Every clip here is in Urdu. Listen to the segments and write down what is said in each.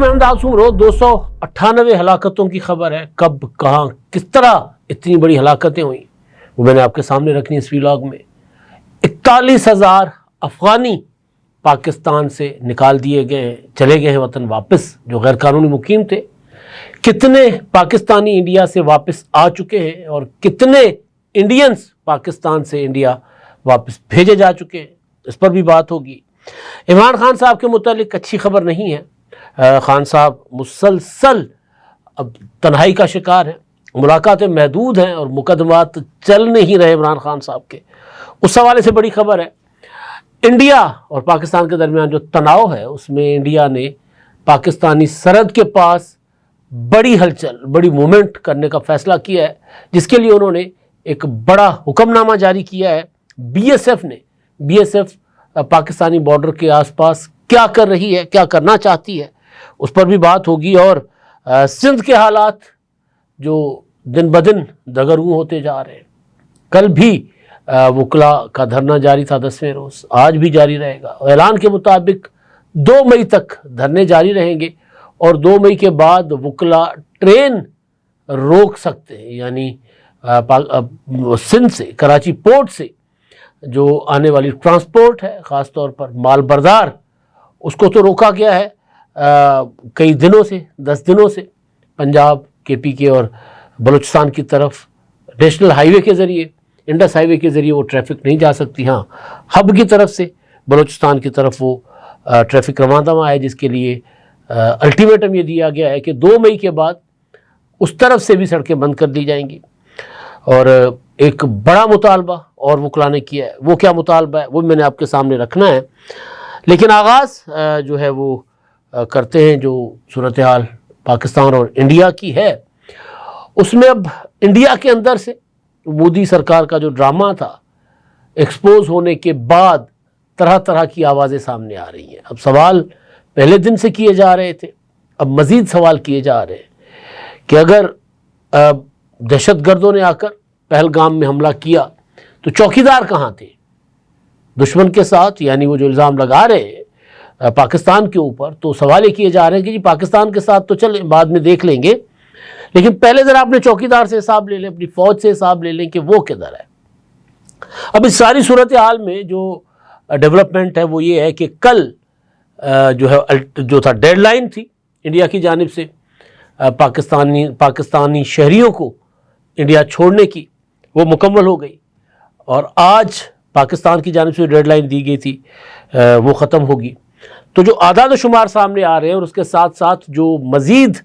علیکم احمد رو 298 ہلاکتوں کی خبر ہے. کب کہاں کس طرح اتنی بڑی ہلاکتیں ہوئیں وہ میں نے آپ کے سامنے رکھنی اس ویلاگ میں. 41,000 افغانی پاکستان سے نکال دیے گئے ہیں, چلے گئے ہیں وطن واپس جو غیر قانونی مقیم تھے. کتنے پاکستانی انڈیا سے واپس آ چکے ہیں اور کتنے انڈینز پاکستان سے انڈیا واپس بھیجے جا چکے ہیں, اس پر بھی بات ہوگی. عمران خان صاحب کے متعلق اچھی خبر نہیں ہے. خان صاحب مسلسل اب تنہائی کا شکار ہیں, ملاقاتیں محدود ہیں اور مقدمات چل نہیں رہے عمران خان صاحب کے. اس حوالے سے بڑی خبر ہے, انڈیا اور پاکستان کے درمیان جو تناؤ ہے اس میں انڈیا نے پاکستانی سرحد کے پاس بڑی ہلچل, بڑی موومنٹ کرنے کا فیصلہ کیا ہے, جس کے لیے انہوں نے ایک بڑا حکم نامہ جاری کیا ہے. بی ایس ایف پاکستانی بارڈر کے آس پاس کیا کر رہی ہے, کیا کرنا چاہتی ہے, اس پر بھی بات ہوگی. اور سندھ کے حالات جو دن بدن دگرگوں ہوتے جا رہے ہیں. کل بھی وکلا کا دھرنا جاری تھا 10ویں روز, آج بھی جاری رہے گا. اعلان کے مطابق 2 مئی تک دھرنے جاری رہیں گے اور 2 مئی کے بعد وکلا ٹرین روک سکتے ہیں. یعنی سندھ سے, کراچی پورٹ سے جو آنے والی ٹرانسپورٹ ہے, خاص طور پر مال بردار, اس کو تو روکا گیا ہے کئی دنوں سے, 10 دنوں سے. پنجاب KPK اور بلوچستان کی طرف نیشنل ہائی وے کے ذریعے, انڈس ہائی وے کے ذریعے وہ ٹریفک نہیں جا سکتی. ہاں, ہب کی طرف سے بلوچستان کی طرف وہ ٹریفک رواں ہے, جس کے لیے الٹیمیٹم یہ دیا گیا ہے کہ 2 مئی کے بعد اس طرف سے بھی سڑکیں بند کر دی جائیں گی. اور ایک بڑا مطالبہ اور وکلا نے کیا ہے. وہ کیا مطالبہ ہے وہ میں نے آپ کے سامنے رکھنا ہے, لیکن آغاز جو ہے وہ کرتے ہیں جو صورتحال پاکستان اور انڈیا کی ہے. اس میں اب انڈیا کے اندر سے مودی سرکار کا جو ڈرامہ تھا, ایکسپوز ہونے کے بعد طرح طرح کی آوازیں سامنے آ رہی ہیں. اب سوال پہلے دن سے کیے جا رہے تھے, اب مزید سوال کیے جا رہے ہیں کہ اگر دہشت گردوں نے آ کر پہلگام میں حملہ کیا تو چوکیدار کہاں تھے دشمن کے ساتھ. یعنی وہ جو الزام لگا رہے ہیں پاکستان کے اوپر, تو سوال یہ کیے جا رہے ہیں کہ جی پاکستان کے ساتھ تو چلیں بعد میں دیکھ لیں گے, لیکن پہلے ذرا اپنے چوکیدار سے حساب لے لیں, اپنی فوج سے حساب لے لیں کہ وہ کدھر ہے. اب اس ساری صورتحال میں جو ڈیولپمنٹ ہے وہ یہ ہے کہ کل جو تھا ڈیڈ لائن تھی انڈیا کی جانب سے پاکستانی شہریوں کو انڈیا چھوڑنے کی, وہ مکمل ہو گئی. اور آج پاکستان کی جانب سے ڈیڈ لائن دی گئی تھی وہ ختم ہوگی. تو جو اعداد و شمار سامنے آ رہے ہیں اور اس کے ساتھ ساتھ جو مزید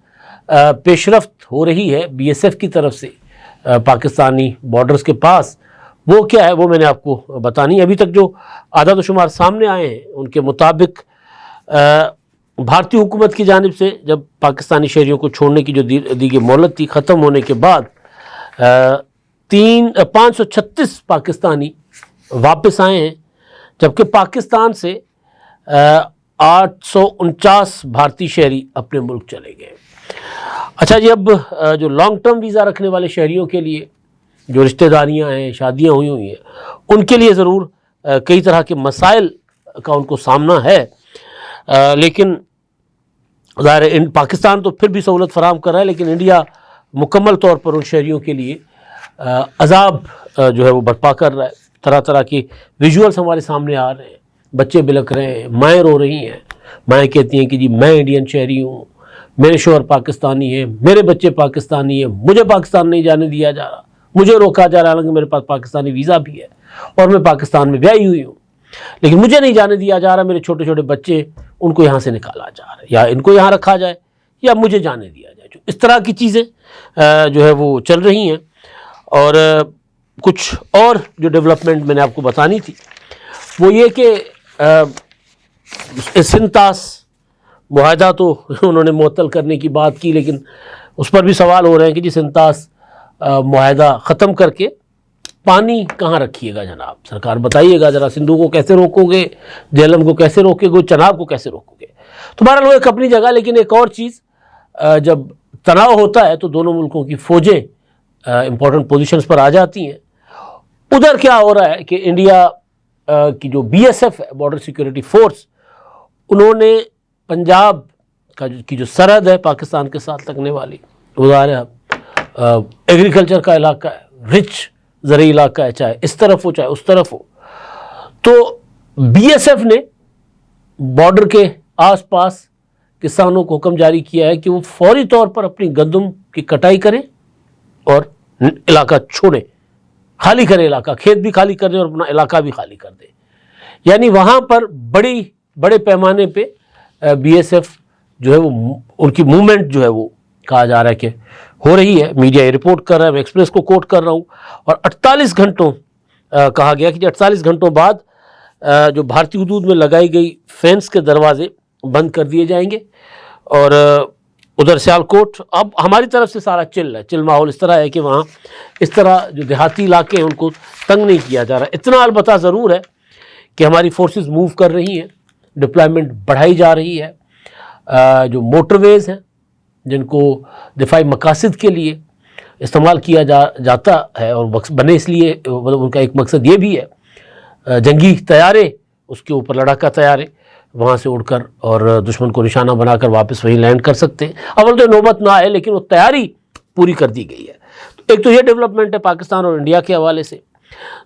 پیش رفت ہو رہی ہے BSF کی طرف سے پاکستانی بارڈرز کے پاس, وہ کیا ہے وہ میں نے آپ کو بتانی. ابھی تک جو اعداد و شمار سامنے آئے ہیں ان کے مطابق بھارتی حکومت کی جانب سے جب پاکستانی شہریوں کو چھوڑنے کی جو دی گئی مہلت تھی ختم ہونے کے بعد 536 پاکستانی واپس آئے ہیں, جبکہ پاکستان سے 849 بھارتی شہری اپنے ملک چلے گئے. اچھا جی, اب جو لانگ ٹرم ویزا رکھنے والے شہریوں کے لیے جو رشتہ داریاں ہیں, شادیاں ہوئی ہیں, ان کے لیے ضرور کئی طرح کے مسائل کا ان کو سامنا ہے, لیکن ظاہر پاکستان تو پھر بھی سہولت فراہم کر رہا ہے, لیکن انڈیا مکمل طور پر ان شہریوں کے لیے عذاب جو ہے وہ برپا کر رہا ہے. طرح طرح کی ویژولز ہمارے سامنے آ رہے ہیں, بچے بلک رہے ہیں, مائیں رو رہی ہیں. مائیں کہتی ہیں کہ جی میں انڈین شہری ہوں, میرے شوہر پاکستانی ہیں, میرے بچے پاکستانی ہیں, مجھے پاکستان نہیں جانے دیا جا رہا, مجھے روکا جا رہا, حالانکہ میرے پاس پاکستانی ویزا بھی ہے اور میں پاکستان میں بیاہی ہوئی ہوں, لیکن مجھے نہیں جانے دیا جا رہا. میرے چھوٹے چھوٹے بچے, ان کو یہاں سے نکالا جا رہا ہے, یا ان کو یہاں رکھا جائے یا مجھے جانے دیا جائے. جو اس طرح کی چیزیں جو ہے وہ چل رہی ہیں. اور کچھ اور جو ڈیولپمنٹ میں نے آپ کو بتانی تھی وہ یہ کہ سنتاس معاہدہ تو انہوں نے معطل کرنے کی بات کی, لیکن اس پر بھی سوال ہو رہے ہیں کہ جی سنتاس معاہدہ ختم کر کے پانی کہاں رکھیے گا جناب, سرکار بتائیے گا ذرا. سندھو کو کیسے روکو گے, جہلم کو کیسے روکے گے, چناب کو کیسے روکو گے. تو بہرحال وہ ایک اپنی جگہ, لیکن ایک اور چیز, جب تناؤ ہوتا ہے تو دونوں ملکوں کی فوجیں امپورٹنٹ پوزیشنز پر آ جاتی ہیں. ادھر کیا ہو رہا ہے کہ انڈیا کی جو BSF ہے, بارڈر سیکورٹی فورس, انہوں نے پنجاب کی جو سرحد ہے پاکستان کے ساتھ لگنے والی، وہ ظاہر ہے ایگریکلچر کا علاقہ ہے، رچ زرعی علاقہ ہے، چاہے اس طرف ہو چاہے اس طرف ہو. تو بی ایس ایف نے بارڈر کے آس پاس کسانوں کو حکم جاری کیا ہے کہ وہ فوری طور پر اپنی گندم کی کٹائی کریں اور علاقہ چھوڑیں، خالی کریں علاقہ، کھیت بھی خالی کر دیں اور اپنا علاقہ بھی خالی کر دیں. یعنی وہاں پر بڑے پیمانے پہ بی ایس ایف جو ہے وہ ان کی موومنٹ جو ہے وہ کہا جا رہا ہے کہ ہو رہی ہے. میڈیا یہ رپورٹ کر رہا ہے، میں ایکسپریس کو کوٹ کر رہا ہوں. اور 48 گھنٹوں کہا گیا کہ 48 گھنٹوں بعد جو بھارتی حدود میں لگائی گئی فینس کے دروازے بند کر دیے جائیں گے. اور ادھر سیالکوٹ اب ہماری طرف سے سارا چل ماحول اس طرح ہے کہ وہاں اس طرح جو دیہاتی علاقے ہیں ان کو تنگ نہیں کیا جا رہا. اتنا البتہ ضرور ہے کہ ہماری فورسز موو کر رہی ہیں، ڈپلائمنٹ بڑھائی جا رہی ہے. جو موٹر ویز ہیں جن کو دفاعی مقاصد کے لیے استعمال کیا جاتا ہے اور بنے اس لیے، ان کا ایک مقصد یہ بھی ہے جنگی طیارے، اس کے اوپر لڑاکا طیارے وہاں سے اڑ کر اور دشمن کو نشانہ بنا کر واپس وہیں لینڈ کر سکتے ہیں. اول تو نوبت نہ آئے لیکن وہ تیاری پوری کر دی گئی ہے. ایک تو یہ ڈیولپمنٹ ہے پاکستان اور انڈیا کے حوالے سے.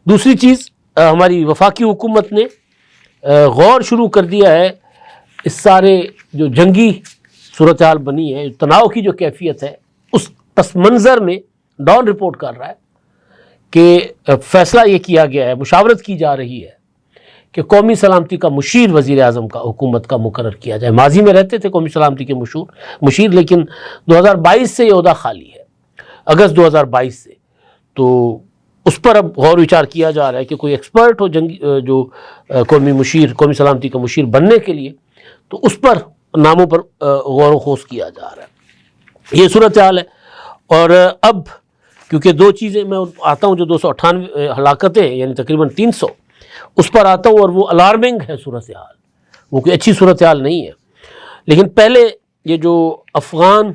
دوسری چیز، ہماری وفاقی حکومت نے غور شروع کر دیا ہے اس سارے جو جنگی صورتحال بنی ہے، تناؤ کی جو کیفیت ہے، اس پس منظر میں ڈان رپورٹ کر رہا ہے کہ فیصلہ یہ کیا گیا ہے، مشاورت کی جا رہی ہے کہ قومی سلامتی کا مشیر وزیر اعظم کا حکومت کا مقرر کیا جائے. ماضی میں رہتے تھے قومی سلامتی کے مشیر، لیکن 2022 سے یہ عہدہ خالی ہے، اگست 2022 سے. تو اس پر اب غور وچار کیا جا رہا ہے کہ کوئی ایکسپرٹ ہو جو قومی سلامتی کا مشیر بننے کے لیے، تو اس پر ناموں پر غور و خوض کیا جا رہا ہے. یہ صورتحال ہے. اور اب کیونکہ دو چیزیں میں آتا ہوں، جو 298 ہلاکتیں یعنی تقریباً 300، اس پر آتا ہوں، اور وہ الارمنگ ہے صورتحال، وہ کوئی اچھی صورتحال نہیں ہے. لیکن پہلے یہ جو افغان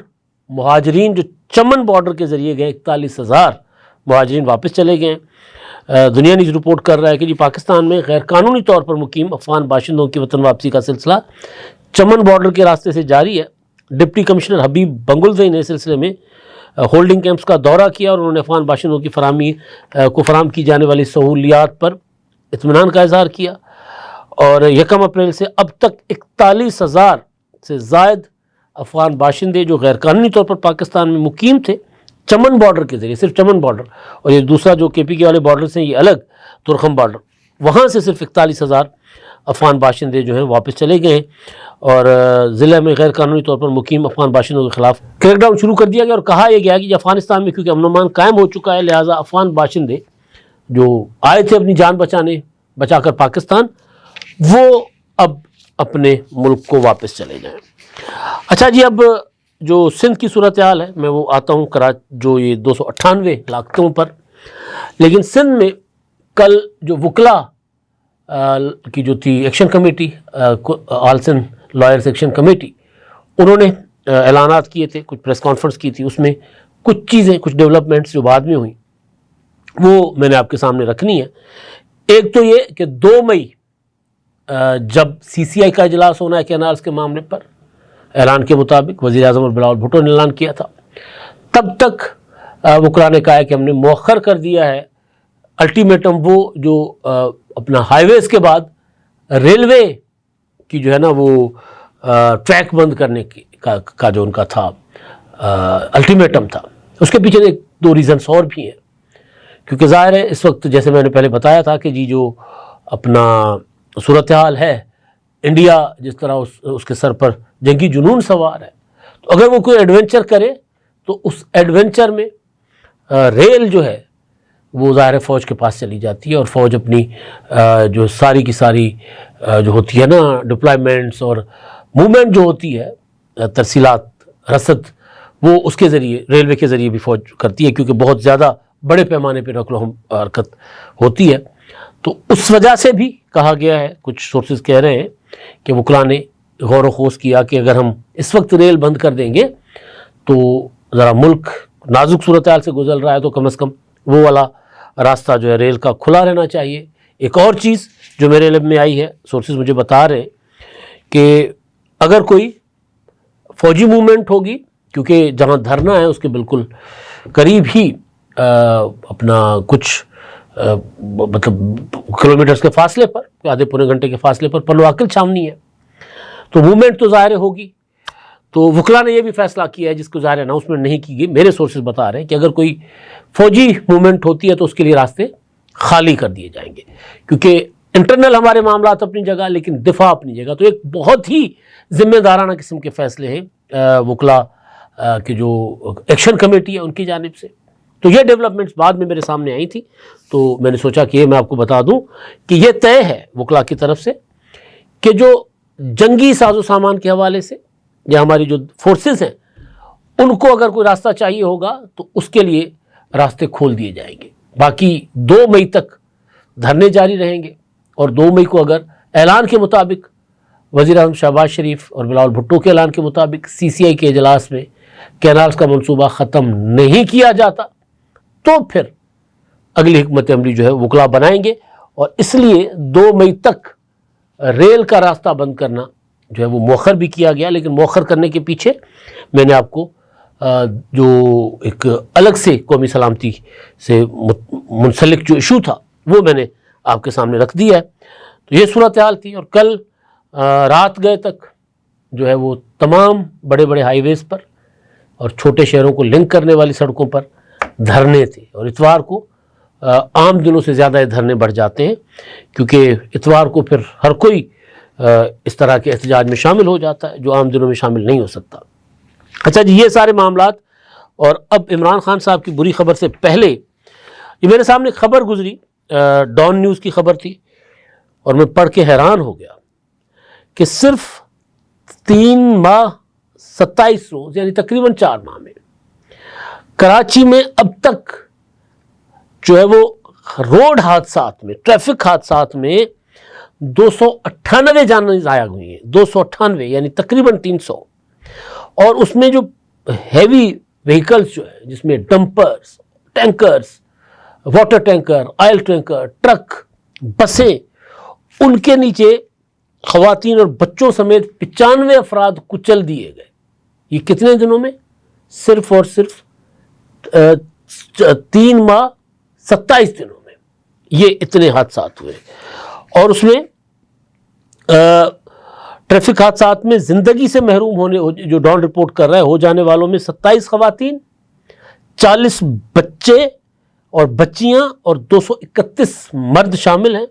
مہاجرین جو چمن بارڈر کے ذریعے گئے، 41,000 مہاجرین واپس چلے گئے. دنیا نیوز رپورٹ کر رہا ہے کہ پاکستان میں غیر قانونی طور پر مقیم افغان باشندوں کی وطن واپسی کا سلسلہ چمن بارڈر کے راستے سے جاری ہے. ڈپٹی کمشنر حبیب بنگلزئی نے اس سلسلے میں ہولڈنگ کیمپس کا دورہ کیا اور انہوں نے افغان باشندوں کی فراہم کی جانے والی سہولیات پر اطمینان کا اظہار کیا. اور 1 اپریل سے اب تک 41,000 سے زائد افغان باشندے جو غیر قانونی طور پر پاکستان میں مقیم تھے، چمن بارڈر کے ذریعے، صرف چمن بارڈر، اور یہ دوسرا جو کے پی کے والے بارڈر سے یہ الگ ترخم بارڈر، وہاں سے صرف 41,000 افغان باشندے جو ہیں واپس چلے گئے ہیں. اور ضلع میں غیر قانونی طور پر مقیم افغان باشندوں کے خلاف کریک ڈاؤن شروع کر دیا گیا، اور کہا یہ گیا کہ افغانستان میں کیونکہ امن و امان قائم ہو چکا ہے، لہٰذا افغان باشندے جو آئے تھے اپنی جان بچا کر پاکستان، وہ اب اپنے ملک کو واپس چلے جائیں. اچھا جی، اب جو سندھ کی صورتحال ہے میں وہ آتا ہوں جو یہ 298 ہلاکتوں پر. لیکن سندھ میں کل جو وکلا کی جو تھی ایکشن کمیٹی، آل سندھ لائرز ایکشن کمیٹی، انہوں نے اعلانات کیے تھے، کچھ پریس کانفرنس کی تھی. اس میں کچھ چیزیں، کچھ ڈیولپمنٹس جو بعد میں ہوئیں وہ میں نے آپ کے سامنے رکھنی ہے. ایک تو یہ کہ 2 مئی جب سی سی آئی کا اجلاس ہونا ہے کینالز کے معاملے پر، اعلان کے مطابق وزیر اعظم بلاول بھٹو نے اعلان کیا تھا، تب تک وکلاء نے کہا ہے کہ ہم نے مؤخر کر دیا ہے الٹیمیٹم، وہ جو اپنا ہائی ویز کے بعد ریلوے کی جو ہے نا وہ ٹریک بند کرنے کا جو ان کا تھا الٹیمیٹم تھا. اس کے پیچھے 1-2 ریزنس اور بھی ہیں. کیونکہ ظاہر ہے اس وقت جیسے میں نے پہلے بتایا تھا کہ جی جو اپنا صورتحال ہے، انڈیا جس طرح اس کے سر پر جنگی جنون سوار ہے، تو اگر وہ کوئی ایڈونچر کرے تو اس ایڈونچر میں ریل جو ہے وہ ظاہر فوج کے پاس چلی جاتی ہے، اور فوج اپنی جو ساری کی ساری جو ہوتی ہے نا ڈپلائمنٹس اور موومنٹ جو ہوتی ہے، ترسیلات، رسد، وہ اس کے ذریعے، ریلوے کے ذریعے بھی فوج کرتی ہے، کیونکہ بہت زیادہ بڑے پیمانے پہ نقل و حرکت ہوتی ہے. تو اس وجہ سے بھی کہا گیا ہے، کچھ سورسز کہہ رہے ہیں کہ وکلاء نے غور و خوض کیا کہ اگر ہم اس وقت ریل بند کر دیں گے تو ذرا ملک نازک صورتحال سے گزر رہا ہے، تو کم از کم وہ والا راستہ جو ہے ریل کا کھلا رہنا چاہیے. ایک اور چیز جو میرے علم میں آئی ہے، سورسز مجھے بتا رہے ہیں کہ اگر کوئی فوجی موومنٹ ہوگی، کیونکہ جہاں دھرنا ہے اس کے بالکل قریب ہی اپنا کچھ مطلب کلومیٹرز کے فاصلے پر، آدھے پونے گھنٹے کے فاصلے پر پلواکل چھاونی ہے، تو موومنٹ تو ظاہر ہوگی۔ تو وکلاء نے یہ بھی فیصلہ کیا ہے، جس کو ظاہر اناؤنسمنٹ نہیں کی گئی، میرے سورسز بتا رہے ہیں کہ اگر کوئی فوجی موومنٹ ہوتی ہے تو اس کے لیے راستے خالی کر دیے جائیں گے، کیونکہ انٹرنل ہمارے معاملات اپنی جگہ لیکن دفاع اپنی جگہ۔ تو ایک بہت ہی ذمہ دارانہ قسم کے فیصلے ہیں وکلاء کی جو ایکشن کمیٹی ہے ان کی جانب سے۔ تو یہ ڈیولپمنٹس بعد میں میرے سامنے آئی تھی، تو میں نے سوچا کہ یہ میں آپ کو بتا دوں کہ یہ طے ہے وکلاء کی طرف سے کہ جو جنگی ساز و سامان کے حوالے سے یا ہماری جو فورسز ہیں ان کو اگر کوئی راستہ چاہیے ہوگا تو اس کے لیے راستے کھول دیے جائیں گے۔ باقی 2 مئی تک دھرنے جاری رہیں گے، اور 2 مئی کو اگر اعلان کے مطابق وزیر اعظم شہباز شریف اور بلاول بھٹو کے اعلان کے مطابق CCI کے اجلاس میں کینالز کا منصوبہ ختم نہیں کیا جاتا تو پھر اگلی حکمت عملی جو ہے وکلاء بنائیں گے، اور اس لیے 2 مئی تک ریل کا راستہ بند کرنا جو ہے وہ مؤخر بھی کیا گیا۔ لیکن مؤخر کرنے کے پیچھے میں نے آپ کو جو ایک الگ سے قومی سلامتی سے منسلک جو ایشو تھا وہ میں نے آپ کے سامنے رکھ دیا ہے۔ تو یہ صورتحال تھی، اور کل رات گئے تک جو ہے وہ تمام بڑے بڑے ہائی ویز پر اور چھوٹے شہروں کو لنک کرنے والی سڑکوں پر دھرنے تھے، اور اتوار کو عام دنوں سے زیادہ یہ دھرنے بڑھ جاتے ہیں، کیونکہ اتوار کو پھر ہر کوئی اس طرح کے احتجاج میں شامل ہو جاتا ہے جو عام دنوں میں شامل نہیں ہو سکتا۔ اچھا جی، یہ سارے معاملات، اور اب عمران خان صاحب کی بری خبر سے پہلے یہ میرے سامنے خبر گزری، ڈان نیوز کی خبر تھی، اور میں پڑھ کے حیران ہو گیا کہ صرف 3 ماہ 27 روز یعنی تقریباً 4 ماہ میں کراچی میں اب تک جو ہے وہ روڈ حادثات میں، ٹریفک حادثات میں 298 جانیں ضائع ہوئی ہیں، 298 یعنی تقریباً 300، اور اس میں جو ہیوی وہیکلز جو ہے جس میں dumpers, tankers, water tanker, oil tanker, truck, بسیں، ان کے نیچے خواتین اور بچوں سمیت 95 افراد کچل دیے گئے۔ یہ کتنے دنوں میں؟ صرف اور صرف 3 ماہ 27 دنوں میں یہ اتنے حادثات ہوئے، اور اس میں ٹریفک حادثات میں زندگی سے محروم ہونے، جو ڈان رپورٹ کر رہا ہے، ہو جانے والوں میں 27 خواتین، 40 بچے اور بچیاں اور 231 مرد شامل ہیں،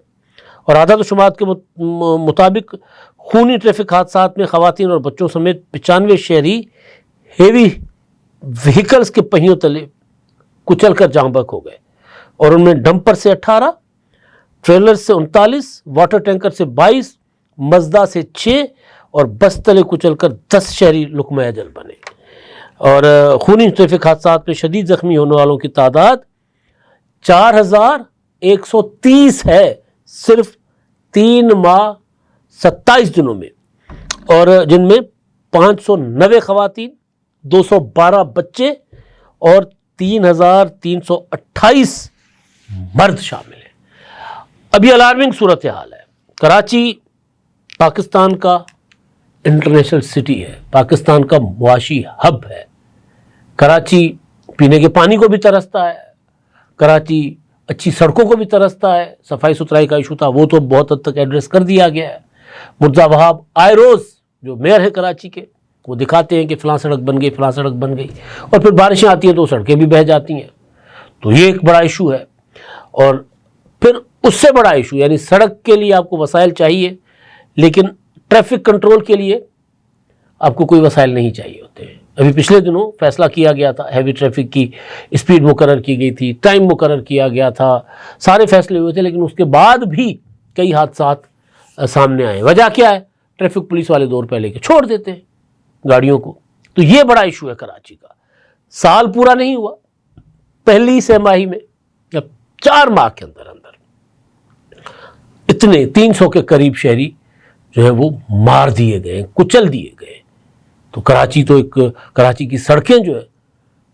اور اعداد و شمار کے مطابق خونی ٹریفک حادثات میں خواتین اور بچوں سمیت 95 شہری ہیوی وہیکلز کے پہیوں تلے کچل کر جاں بحق ہو گئے، اور ان میں ڈمپر سے 18، ٹریلر سے 39، واٹر ٹینکر سے 22، مزدا سے 6، اور بس تلے کچل کر 10 شہری لقمہ اجل بنے۔ اور خونی ٹریفک حادثات میں شدید زخمی ہونے والوں کی تعداد 4130 ہے صرف 3 ماہ 27 دنوں میں، اور جن میں 590 خواتین، 212 بچے اور 3328 مرد شامل ہیں۔ اب یہ الارمنگ صورتحال ہے۔ کراچی پاکستان کا انٹرنیشنل سٹی ہے، پاکستان کا معاشی ہب ہے۔ کراچی پینے کے پانی کو بھی ترستا ہے، کراچی اچھی سڑکوں کو بھی ترستا ہے۔ صفائی ستھرائی کا ایشو تھا وہ تو بہت حد تک ایڈریس کر دیا گیا ہے۔ مرزا وہاب آئے روز جو میئر ہے کراچی کے، وہ دکھاتے ہیں کہ فلاں سڑک بن گئی، فلاں سڑک بن گئی، اور پھر بارشیں آتی ہیں تو سڑکیں بھی بہہ جاتی ہیں۔ تو یہ ایک بڑا ایشو ہے، اور پھر اس سے بڑا ایشو یعنی سڑک کے لیے آپ کو وسائل چاہیے، لیکن ٹریفک کنٹرول کے لیے آپ کو کوئی وسائل نہیں چاہیے ہوتے ہیں۔ ابھی پچھلے دنوں فیصلہ کیا گیا تھا، ہیوی ٹریفک کی اسپیڈ مقرر کی گئی تھی، ٹائم مقرر کیا گیا تھا، سارے فیصلے ہوئے تھے، لیکن اس کے بعد بھی کئی حادثات سامنے آئے۔ وجہ کیا ہے؟ ٹریفک پولیس والے 2 روپے لے کے چھوڑ دیتے ہیں گاڑیوں کو۔ تو یہ بڑا ایشو ہے کراچی کا۔ سال پورا نہیں ہوا، پہلی 6 ماہی میں یا 4 ماہ کے اندر اتنے 300 کے قریب شہری جو ہے وہ مار دیے گئے، کچل دیے گئے۔ تو کراچی تو ایک، کراچی کی سڑکیں جو ہے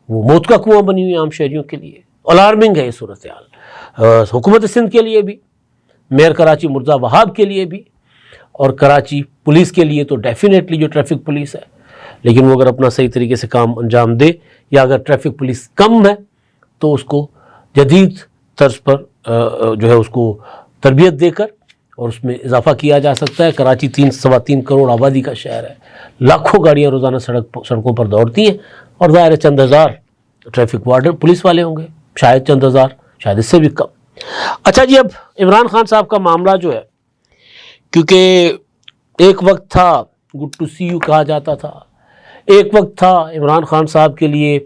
وہ موت کا کنواں بنی ہوئی عام شہریوں کے لیے۔ الارمنگ ہے یہ صورتحال، حکومت سندھ کے لیے بھی، میئر کراچی مرزا وہاب کے لیے بھی، اور کراچی پولیس کے لیے تو ڈیفینیٹلی جو ٹریفک پولیس ہے لیکن وہ اگر اپنا صحیح طریقے سے کام انجام دے، یا اگر ٹریفک پولیس کم ہے تو اس کو جدید طرز پر جو ہے اس کو تربیت دے کر اور اس میں اضافہ کیا جا سکتا ہے۔ کراچی 3.3 کروڑ آبادی کا شہر ہے، لاکھوں گاڑیاں روزانہ سڑکوں پر دوڑتی ہیں، اور ظاہر ہے چند ہزار ٹریفک وارڈن پولیس والے ہوں گے، شاید چند ہزار، شاید اس سے بھی کم۔ اچھا جی، اب عمران خان صاحب کا معاملہ جو ہے، کیونکہ ایک وقت تھا گڈ ٹو سی یو کہا جاتا تھا، ایک وقت تھا عمران خان صاحب کے لیے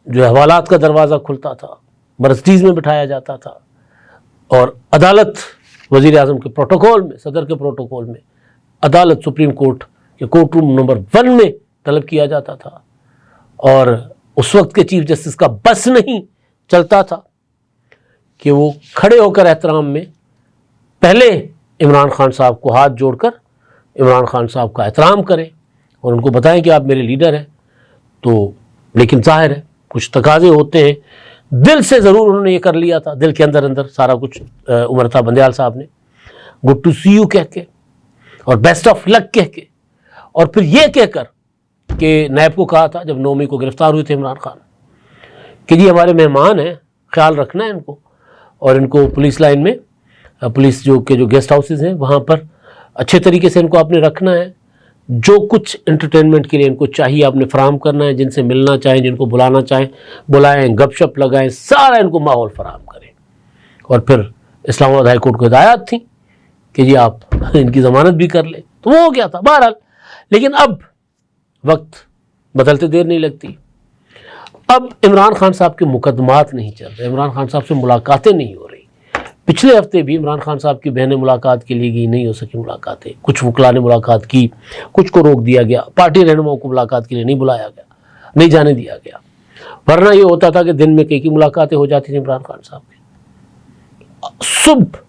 جو حوالات کا دروازہ کھلتا تھا، مرسڈیز میں بٹھایا جاتا تھا، اور عدالت وزیر اعظم کے پروٹوکول میں، صدر کے پروٹوکول میں عدالت سپریم کورٹ کے کورٹ روم نمبر 1 میں طلب کیا جاتا تھا، اور اس وقت کے چیف جسٹس کا بس نہیں چلتا تھا کہ وہ کھڑے ہو کر احترام میں پہلے عمران خان صاحب کو ہاتھ جوڑ کر عمران خان صاحب کا احترام کریں اور ان کو بتائیں کہ آپ میرے لیڈر ہیں۔ تو لیکن ظاہر ہے کچھ تقاضے ہوتے ہیں، دل سے ضرور انہوں نے یہ کر لیا تھا، دل کے اندر اندر سارا کچھ عمر بندیال صاحب نے گڈ ٹو سی یو کہہ کے اور بیسٹ آف لک کہہ کے، اور پھر یہ کہہ کر کہ نیب کو کہا تھا جب 9 مئی کو گرفتار ہوئے تھے عمران خان کہ جی ہمارے مہمان ہیں، خیال رکھنا ہے ان کو، اور ان کو پولیس لائن میں، پولیس جو گیسٹ ہاؤسز ہیں وہاں پر اچھے طریقے سے ان کو آپ نے رکھنا ہے، جو کچھ انٹرٹینمنٹ کے لیے ان کو چاہیے آپ نے فراہم کرنا ہے، جن سے ملنا چاہیں، جن کو بلانا چاہیں بلائیں، گپ شپ لگائیں، سارا ان کو ماحول فراہم کریں۔ اور پھر اسلام آباد ہائی کورٹ کو ہدایات تھیں کہ جی آپ ان کی ضمانت بھی کر لیں، تو وہ ہو گیا تھا بہرحال۔ لیکن اب وقت بدلتے دیر نہیں لگتی، اب عمران خان صاحب کے مقدمات نہیں چل رہے، عمران خان صاحب سے ملاقاتیں نہیں ہو رہی۔ پچھلے ہفتے بھی عمران خان صاحب کی بہنیں ملاقات کے لیے گئی، نہیں ہو سکی ملاقاتیں، کچھ وکلاء نے ملاقات کی، کچھ کو روک دیا گیا، پارٹی رہنماؤں کو ملاقات کے لیے نہیں بلایا گیا، نہیں جانے دیا گیا، ورنہ یہ ہوتا تھا کہ دن میں کئی ملاقاتیں ہو جاتی تھیں عمران خان صاحب کی۔ صبح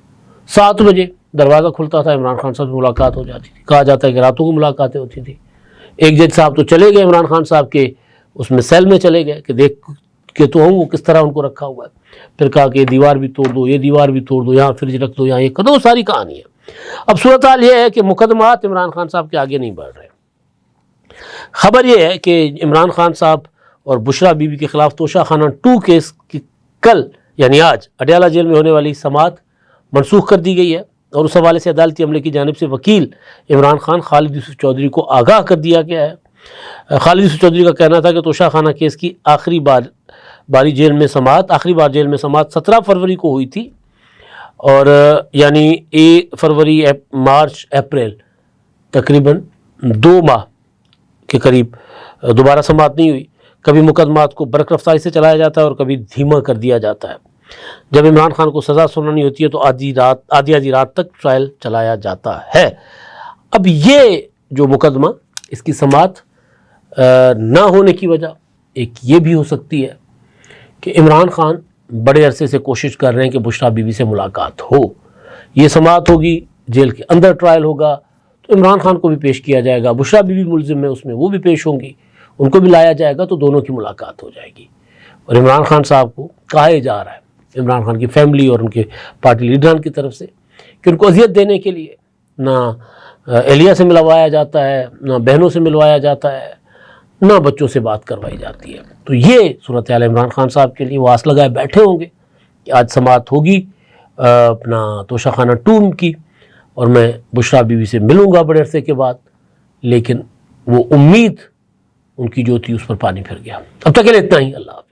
7 بجے دروازہ کھلتا تھا، عمران خان صاحب سے ملاقات ہو جاتی تھی، کہا جاتا ہے کہ راتوں کو ملاقاتیں ہوتی تھیں۔ ایک جج صاحب تو چلے گئے عمران خان صاحب کے اس میں سیل میں چلے گئے کہ دیکھ کہ تو ہوں وہ کس طرح ان کو رکھا ہوا ہے، پھر کہا کہ یہ دیوار بھی توڑ دو، یہ دیوار بھی توڑ دو، یہاں فریج رکھ دو، یہاں یہ کر دو، ساری کہانی ہے۔ اب صورتحال یہ ہے کہ مقدمات عمران خان صاحب کے آگے نہیں بڑھ رہے۔ خبر یہ ہے کہ عمران خان صاحب اور بشرا بی بی کے خلاف توشہ خانہ 2 کیس کی کل یعنی آج اڈیالہ جیل میں ہونے والی سماعت منسوخ کر دی گئی ہے، اور اس حوالے سے عدالتی عملے کی جانب سے وکیل عمران خان خالد یوسف چودھری کو آگاہ کر دیا گیا ہے۔ خالد یوسف چودھری کا کہنا تھا کہ توشہ خانہ کیس کی آخری بار جیل میں سماعت 17 فروری کو ہوئی تھی، اور یعنی فروری، مارچ، اپریل، تقریباً 2 ماہ کے قریب دوبارہ سماعت نہیں ہوئی۔ کبھی مقدمات کو برق رفتاری سے چلایا جاتا ہے اور کبھی دھیما کر دیا جاتا ہے۔ جب عمران خان کو سزا سنانی ہوتی ہے تو آدھی رات تک ٹرائل چلایا جاتا ہے۔ اب یہ جو مقدمہ، اس کی سماعت نہ ہونے کی وجہ ایک یہ بھی ہو سکتی ہے کہ عمران خان بڑے عرصے سے کوشش کر رہے ہیں کہ بشرا بی بی سے ملاقات ہو، یہ سماعت ہوگی، جیل کے اندر ٹرائل ہوگا تو عمران خان کو بھی پیش کیا جائے گا، بشرا بی بی ملزم ہے اس میں، وہ بھی پیش ہوں گی، ان کو بھی لایا جائے گا، تو دونوں کی ملاقات ہو جائے گی۔ اور عمران خان صاحب کو کہا جا رہا ہے، عمران خان کی فیملی اور ان کے پارٹی لیڈران کی طرف سے، کہ ان کو اذیت دینے کے لیے نہ اہلیہ سے ملوایا جاتا ہے، نہ بہنوں سے ملوایا جاتا ہے، نہ بچوں سے بات کروائی جاتی ہے۔ تو یہ صورتحال عمران خان صاحب کے لیے وہ آس لگائے بیٹھے ہوں گے کہ آج سماعت ہوگی اپنا توشہ خانہ 2 کی، اور میں بشرا بی بی سے ملوں گا بڑے عرصے کے بعد، لیکن وہ امید ان کی جو تھی اس پر پانی پھر گیا۔ اب تک کے لیے اتنا ہی، اللہ حافظ۔